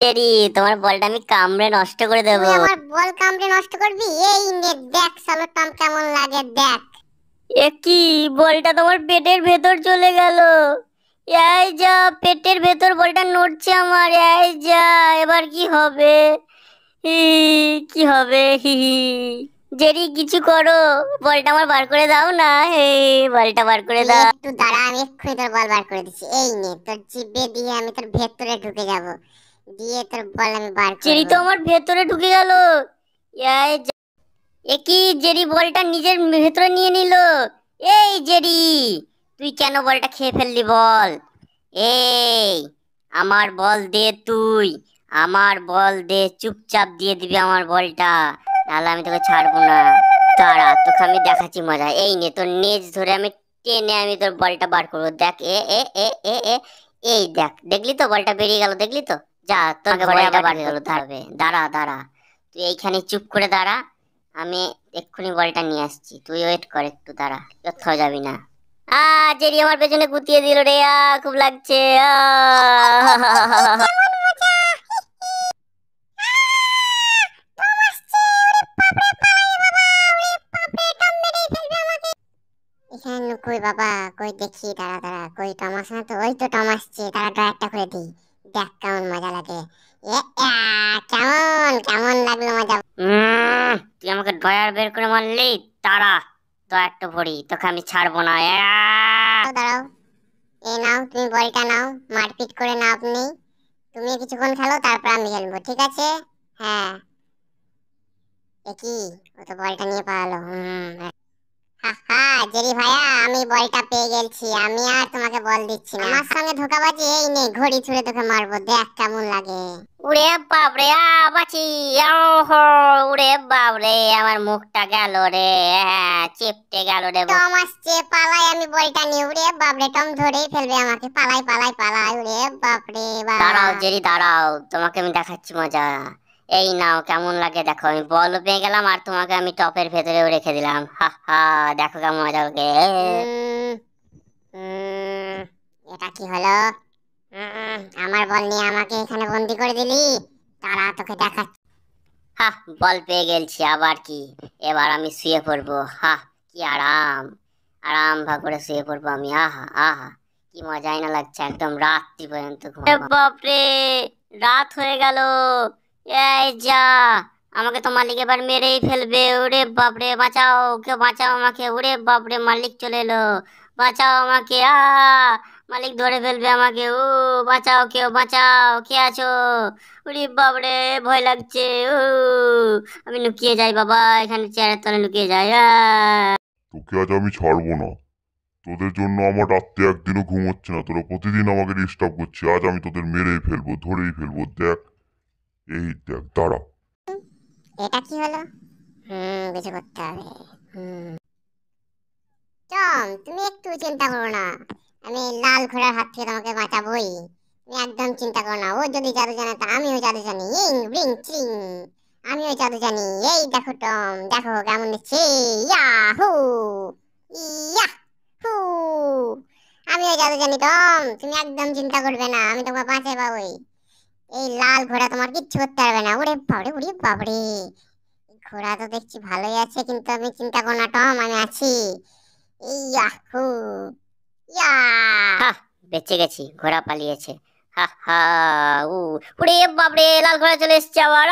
এরি তোমার বলটা আমি কামড়ে নষ্ট করে দেব। তুই আমার বল কামড়ে নষ্ট করবি? এই নে দেখ শালো টম কেমন লাগে দেখ। এ কি, বলটা তোমার পেটের ভেতর চলে গেল। এই যা, পেটের ভেতর বলটা নড়ছে আমার। এই যা, এবার কি হবে? হি, কি হবে? হি হি। জেরি কিছু করো, বলটা আমার বার করে দাও না। হে, বলটা বার করে তুই দাও। একটু দাঁড়া, আমি এক্ষুনি তোর বল বার করে দিচ্ছি। এই নে তোর জিভে দিয়ে আমি তোর ভেতরে ঢুকে যাব, দিয়ে তোর বল আমি বার জেরি করব। তো আমার ভেতরে ঢুকে গেল। এই যা, এ কি, জেরি বলটা নিজের ভেতরে নিয়ে নিল। এই জেরি, তুই কেন বলটা খেয়ে ফেললি বল? এই, আমার বল দে তুই। আমার বল দে, চুপচাপ দিয়ে দিবি আমার বলটা, নাহলে আমি তোকে ছাড়বো না। দাঁড়া, তোকে আমি দেখাচ্ছি মজা। এই নে, তোর নেজ ধরে আমি টেনে আমি তোর বলটা বার করবো। দেখ, এ এ এ এ এ এই দেখ, দেখলি তো বলটা বেরিয়ে গেল, দেখলি তো? যা, তোর ঘরে আবার ঢুকে গেল। দাঁড়াবে, দাঁড়া দাঁড়া, তুই এইখানে চুপ করে দাঁড়া। আমি এক্ষুনি বলটা নিয়ে আসছি, তুই ওয়েট কর একটু, দাঁড়া, কোথাও যাবি না। জেরি আমার পেছনে গুতিয়ে দিল রে। খুব লাগছে। এখানে কই বাবা, কই দেখি, দাঁড়া দাঁড়া, কই টম আসে না তো? ওই তো টম আসছে, তারা ড্রয়ারটা খুলে দিই, দেখ কেমন মজা লাগে। এ আ, কেমন কেমন লাগলো মজা? তুই আমাকে ড্রয়ার বের করে মারলি। তারা ড্রয়ারটা ভরি, তোকে আমি ছাড়বো না। দাঁড়াও দাঁড়াও, এই নাও তুমি বলটা নাও, মারপিট করে নাও আপনি। তুমি কিছুক্ষণ খেলো, তারপর আমি খেলবো, ঠিক আছে? হ্যাঁ। এ কি, ও তো বলটা নিয়ে পালালো। হা জেরি ভাইয়া, আমি বলটা পেয়ে গেছি, আমি আর তোমাকে বল দিচ্ছি না। আমার সঙ্গে ধোঁকাবাজি, এই নে ঘড়ি ছুঁড়ে তোকে মারবো, দেখ কেমন লাগে। উড়ে বাপরে, বাঁচি। ওহো, উড়ে বাপরে, আমার মুখটা গেল রে। চেপটে গেল রে। টম আসছে, পালাই আমি বলটা নিয়ে। উড়ে বাপরে, টম ধরেই ফেলবে আমাকে। পালাই পালাই পালাই, উড়ে বাপরে দাঁড়াও বাপ। জেরি, দাঁড়াও, তোমাকে আমি দেখাচ্ছি মজা। এই নাও, কেমন লাগে দেখো। আমি বল পেয়ে গেলাম আর তোমাকে আমি টপের ভেতরেও রেখে দিলাম। হা হা, দেখো কেমন মজা লাগে। উম, উম, এটা কি হলো? আমার বল নিয়ে আমাকে এখানে বন্দি করে দিলি। তারা তোকে দেখাচ্ছি। হা, বল পেয়ে গেছি, আবার কি? এবার আমি শুয়ে পড়বো। হা, কি আরাম, আরাম ভাগ করে শুয়ে পড়বো আমি। আহা আহা, কি মজাই না লাগছে, একদম রাত্রি পর্যন্ত ঘুমাবো। বাপরে, রাত হয়ে গেল। এই যা, আমাকে তো মালিক এবার মেরেই ফেলবে। ওরে বাপরে, বাঁচাও, কেউ বাঁচাও আমাকে। ওরে বাপরে, মালিক চলে এলো, বাঁচাও আমাকে। মালিক ধরে ফেলবে আমাকে। ও বাঁচাও, কেউ বাঁচাও, কে আছো? ওরে বাপরে, ভয় লাগছে। ও, আমি লুকিয়ে যাই বাবা, এখানে চেয়ারের তলে লুকিয়ে যাই। তোকে আজ আমি ছাড়বো না। তোদের জন্য আমার রাত্রে একদিনও ঘুম হচ্ছে না, তোরা প্রতিদিন আমাকে ডিস্টার্ব করছিস। আজ আমি তোদের মেরেই ফেলবো, ধরেই ফেলবো, দেখ। এই দেখ, দাঁড়া। এটা কি হলো? কিছু করতে হবে। হুম টম, তুমি একটু চিন্তা করো না, আমি লাল ঘোড়ার হাত থেকে তোমাকে বাঁচাবোই। তুমি একদম চিন্তা করো না। ও যদি জাদু জানে তা আমিও জাদু জানি। ইং রিং চিং, আমিও জাদু জানি। এই দেখো টম, দেখো কেমন দিচ্ছি। ইয়াহু, ইয়াহু, আমিও জাদু জানি টম, তুমি একদম চিন্তা করবে না, আমি তোমাকে বাঁচাই পাবোই। এই লাল ঘোড়া তোমার কিচ্ছু করতে পারবে না। ওরে বাবরে, ওরে বাবরে, ঘোড়া তো দেখছি ভালোই আছে, কিন্তু আমি চিন্তা করো না টম, আমি আছি। ইয়াহু, ইয়া, হা, বেঁচে গেছি, ঘোড়া পালিয়েছে। হা হা, উ, উড়ে বাপরে, লাল ঘোড়া চলে এসছে আবার।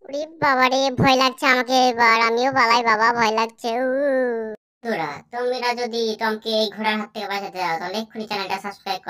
ওরে বাবারে, ভয় লাগছে আমাকে এবার, আমিও পালাই বাবা, ভয় লাগছে। বন্ধুরা, তোমরা যদি টমকে এই ঘোড়ার হাত থেকে বাঁচাতে চাও তাহলে এক্ষুনি চ্যানেলটা সাবস্ক্রাইব